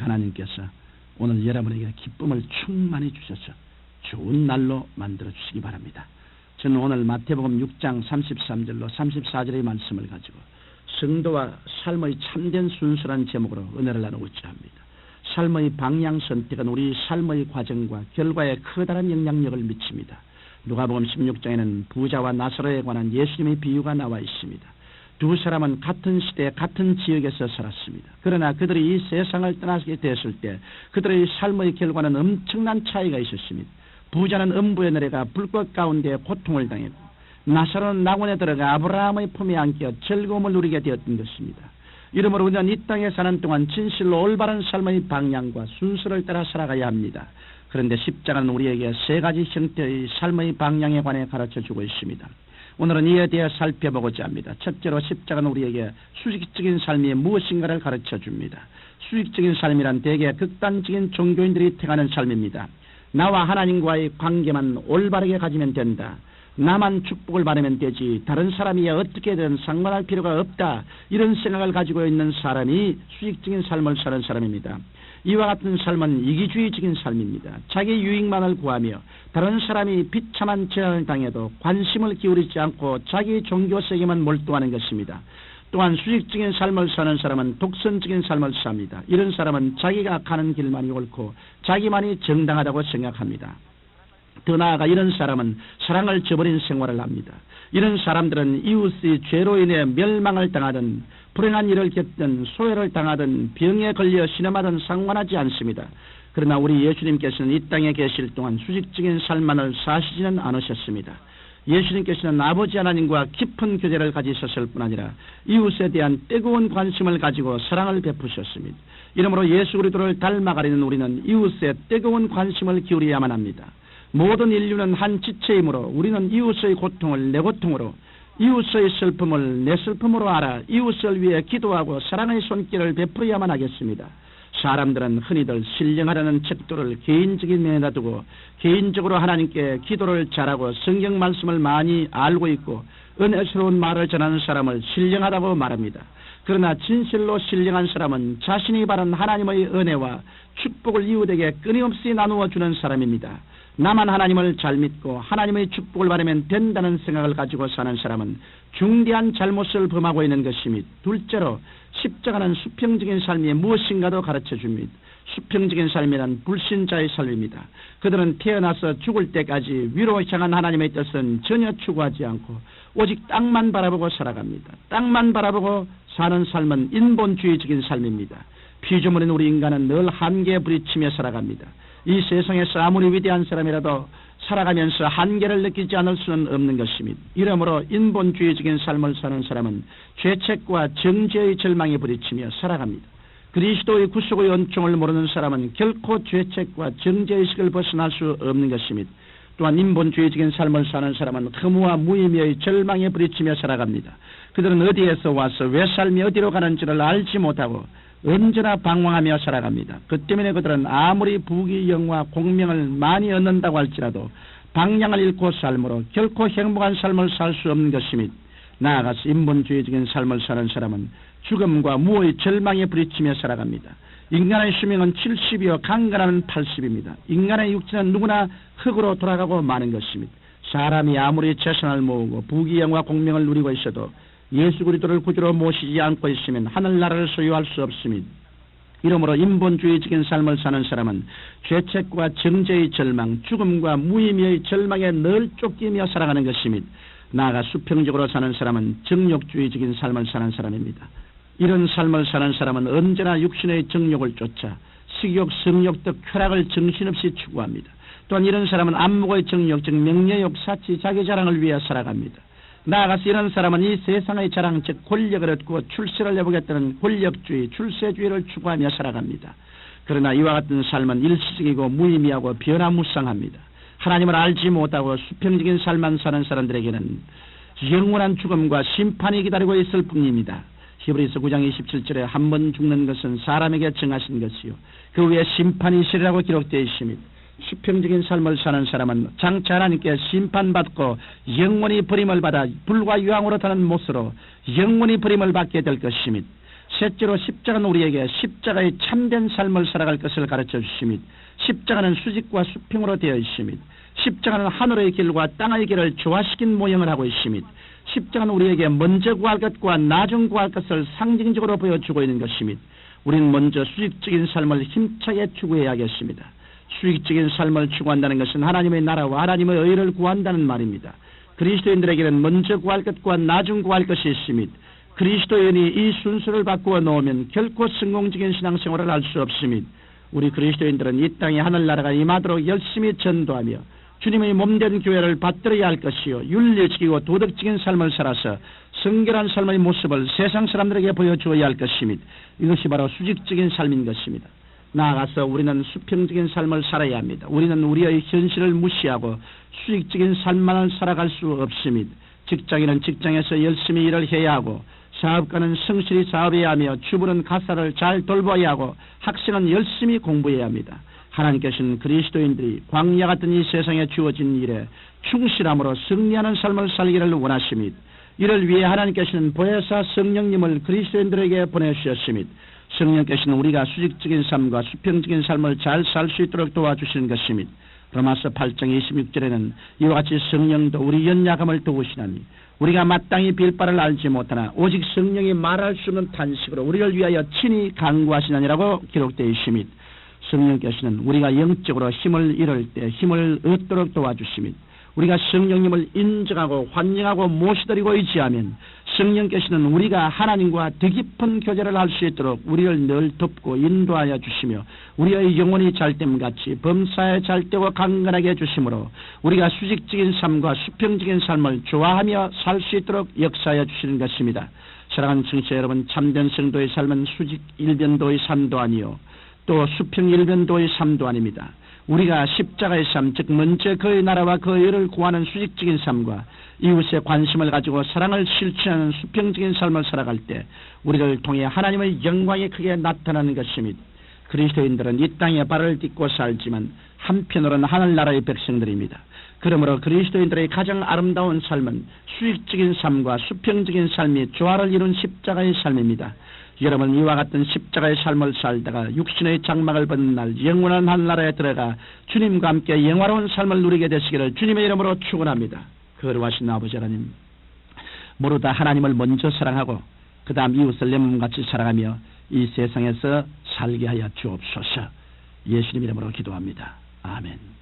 하나님께서 오늘 여러분에게 기쁨을 충만히 주셔서 좋은 날로 만들어 주시기 바랍니다. 저는 오늘 마태복음 6장 33절로 34절의 말씀을 가지고 성도와 삶의 참된 순수란 제목으로 은혜를 나누고자 합니다. 삶의 방향 선택은 우리 삶의 과정과 결과에 커다란 영향력을 미칩니다. 누가복음 16장에는 부자와 나사로에 관한 예수님의 비유가 나와 있습니다. 두 사람은 같은 시대 같은 지역에서 살았습니다. 그러나 그들이 이 세상을 떠나게 되었을 때 그들의 삶의 결과는 엄청난 차이가 있었습니다. 부자는 음부에 내려가 불꽃 가운데 고통을 당했고 나사로는 낙원에 들어가 아브라함의 품에 안겨 즐거움을 누리게 되었던 것입니다. 이러므로 우리는 이 땅에 사는 동안 진실로 올바른 삶의 방향과 순서를 따라 살아가야 합니다. 그런데 십자가는 우리에게 세 가지 형태의 삶의 방향에 관해 가르쳐주고 있습니다. 오늘은 이에 대해 살펴보고자 합니다. 첫째로 십자가는 우리에게 수직적인 삶이 무엇인가를 가르쳐줍니다. 수직적인 삶이란 대개 극단적인 종교인들이 택하는 삶입니다. 나와 하나님과의 관계만 올바르게 가지면 된다. 나만 축복을 받으면 되지 다른 사람이 어떻게든 상관할 필요가 없다. 이런 생각을 가지고 있는 사람이 수직적인 삶을 사는 사람입니다. 이와 같은 삶은 이기주의적인 삶입니다. 자기 유익만을 구하며 다른 사람이 비참한 재난을 당해도 관심을 기울이지 않고 자기 종교색에만 몰두하는 것입니다. 또한 수직적인 삶을 사는 사람은 독선적인 삶을 삽니다. 이런 사람은 자기가 가는 길만이 옳고 자기만이 정당하다고 생각합니다. 더 나아가 이런 사람은 사랑을 저버린 생활을 합니다. 이런 사람들은 이웃의 죄로 인해 멸망을 당하든 불행한 일을 겪든 소외를 당하든 병에 걸려 신음하든 상관하지 않습니다. 그러나 우리 예수님께서는 이 땅에 계실 동안 수직적인 삶만을 사시지는 않으셨습니다. 예수님께서는 아버지 하나님과 깊은 교제를 가지셨을 뿐 아니라 이웃에 대한 뜨거운 관심을 가지고 사랑을 베푸셨습니다. 이러므로 예수 그리스도를 닮아가려는 우리는 이웃에 뜨거운 관심을 기울여야만 합니다. 모든 인류는 한 지체이므로 우리는 이웃의 고통을 내 고통으로, 이웃의 슬픔을 내 슬픔으로 알아 이웃을 위해 기도하고 사랑의 손길을 베풀어야만 하겠습니다. 사람들은 흔히들 신령하라는 척도를 개인적인 면에다 두고 개인적으로 하나님께 기도를 잘하고 성경 말씀을 많이 알고 있고 은혜스러운 말을 전하는 사람을 신령하다고 말합니다. 그러나 진실로 신령한 사람은 자신이 받은 하나님의 은혜와 축복을 이웃에게 끊임없이 나누어 주는 사람입니다. 나만 하나님을 잘 믿고 하나님의 축복을 받으면 된다는 생각을 가지고 사는 사람은 중대한 잘못을 범하고 있는 것입니다. 둘째로 십자가는 수평적인 삶이 무엇인가도 가르쳐줍니다. 수평적인 삶이란 불신자의 삶입니다. 그들은 태어나서 죽을 때까지 위로 향한 하나님의 뜻은 전혀 추구하지 않고 오직 땅만 바라보고 살아갑니다. 땅만 바라보고 사는 삶은 인본주의적인 삶입니다. 피조물인 우리 인간은 늘 한계에 부딪히며 살아갑니다. 이 세상에서 아무리 위대한 사람이라도 살아가면서 한계를 느끼지 않을 수는 없는 것입니다. 이러므로 인본주의적인 삶을 사는 사람은 죄책과 정죄의 절망에 부딪히며 살아갑니다. 그리스도의 구속의 은총을 모르는 사람은 결코 죄책과 정죄의식을 벗어날 수 없는 것입니다. 또한 인본주의적인 삶을 사는 사람은 허무와 무의미의 절망에 부딪히며 살아갑니다. 그들은 어디에서 와서 왜 삶이 어디로 가는지를 알지 못하고 언제나 방황하며 살아갑니다. 그 때문에 그들은 아무리 부귀 영화 공명을 많이 얻는다고 할지라도 방향을 잃고 삶으로 결코 행복한 삶을 살 수 없는 것입니다. 나아가서 인본주의적인 삶을 사는 사람은 죽음과 무의 절망에 부딪히며 살아갑니다. 인간의 수명은 70이요 강건한 80입니다. 인간의 육체는 누구나 흙으로 돌아가고 마는 것입니다. 사람이 아무리 재산을 모으고 부귀 영화 공명을 누리고 있어도 예수 그리스도를 구주로 모시지 않고 있으면 하늘나라를 소유할 수 없습니다. 이러므로 인본주의적인 삶을 사는 사람은 죄책과 정죄의 절망, 죽음과 무의미의 절망에 늘 쫓기며 살아가는 것입니다. 나아가 수평적으로 사는 사람은 정욕주의적인 삶을 사는 사람입니다. 이런 삶을 사는 사람은 언제나 육신의 정욕을 쫓아 식욕, 성욕 등 쾌락을 정신없이 추구합니다. 또한 이런 사람은 안목의 정욕, 즉 명예욕, 사치, 자기 자랑을 위해 살아갑니다. 나아가서 이런 사람은 이 세상의 자랑, 즉 권력을 얻고 출세를 해보겠다는 권력주의, 출세주의를 추구하며 살아갑니다. 그러나 이와 같은 삶은 일시적이고 무의미하고 변화무쌍합니다. 하나님을 알지 못하고 수평적인 삶만 사는 사람들에게는 영원한 죽음과 심판이 기다리고 있을 뿐입니다. 히브리서 9장 27절에 한 번 죽는 것은 사람에게 정하신 것이요 그 후에 심판이 있으리라고 기록되어 있습니다. 수평적인 삶을 사는 사람은 장차 하나님께 심판받고 영원히 버림을 받아 불과 유황으로 타는 못으로 영원히 버림을 받게 될 것입니다. 셋째로 십자가는 우리에게 십자가의 참된 삶을 살아갈 것을 가르쳐 주시며 십자가는 수직과 수평으로 되어 있으며 십자가는 하늘의 길과 땅의 길을 조화시킨 모형을 하고 있으며 십자가는 우리에게 먼저 구할 것과 나중 구할 것을 상징적으로 보여주고 있는 것이며 우리는 먼저 수직적인 삶을 힘차게 추구해야겠습니다. 수직적인 삶을 추구한다는 것은 하나님의 나라와 하나님의 의를 구한다는 말입니다. 그리스도인들에게는 먼저 구할 것과 나중 구할 것이 있으며 그리스도인이 이 순서를 바꾸어 놓으면 결코 성공적인 신앙생활을 할 수 없으며 우리 그리스도인들은 이 땅에 하늘나라가 임하도록 열심히 전도하며 주님의 몸된 교회를 받들어야 할 것이요 윤리적이고 도덕적인 삶을 살아서 성결한 삶의 모습을 세상 사람들에게 보여주어야 할 것이며 이것이 바로 수직적인 삶인 것입니다. 나아가서 우리는 수평적인 삶을 살아야 합니다. 우리는 우리의 현실을 무시하고 수직적인 삶만을 살아갈 수 없습니다. 직장인은 직장에서 열심히 일을 해야 하고 사업가는 성실히 사업해야 하며 주부는 가사를 잘 돌봐야 하고 학생은 열심히 공부해야 합니다. 하나님께서는 그리스도인들이 광야 같은 이 세상에 주어진 일에 충실함으로 승리하는 삶을 살기를 원하십니다. 이를 위해 하나님께서는 보혜사 성령님을 그리스도인들에게 보내주셨습니다. 성령께서는 우리가 수직적인 삶과 수평적인 삶을 잘 살 수 있도록 도와주시는 것입니다. 로마서 8장 26절에는 이와 같이 성령도 우리 연약함을 도우시나니 우리가 마땅히 빌 바를 알지 못하나 오직 성령이 말할 수 없는 탄식으로 우리를 위하여 친히 간구하시나니라고 기록되어 있습니다. 성령께서는 우리가 영적으로 힘을 잃을 때 힘을 얻도록 도와주십니다. 우리가 성령님을 인정하고 환영하고 모시드리고 의지하면 성령께서는 우리가 하나님과 더 깊은 교제를 할 수 있도록 우리를 늘 돕고 인도하여 주시며 우리의 영혼이 잘됨같이 범사에 잘되고 강건하게 해주시므로 우리가 수직적인 삶과 수평적인 삶을 좋아하며 살 수 있도록 역사하여 주시는 것입니다. 사랑하는 청취자 여러분, 참된 성도의 삶은 수직 일변도의 삶도 아니요 또 수평 일변도의 삶도 아닙니다. 우리가 십자가의 삶, 즉 먼저 그의 나라와 그의 의를 구하는 수직적인 삶과 이웃에 관심을 가지고 사랑을 실천하는 수평적인 삶을 살아갈 때 우리를 통해 하나님의 영광이 크게 나타나는 것입니다. 그리스도인들은 이 땅에 발을 딛고 살지만 한편으로는 하늘나라의 백성들입니다. 그러므로 그리스도인들의 가장 아름다운 삶은 수직적인 삶과 수평적인 삶이 조화를 이룬 십자가의 삶입니다. 여러분, 이와 같은 십자가의 삶을 살다가 육신의 장막을 벗는 날 영원한 하늘나라에 들어가 주님과 함께 영화로운 삶을 누리게 되시기를 주님의 이름으로 축원합니다. 거룩하신 아버지 하나님, 모두 다 하나님을 먼저 사랑하고 그 다음 이웃을 내 몸같이 사랑하며 이 세상에서 살게 하여 주옵소서. 예수님 이름으로 기도합니다. 아멘.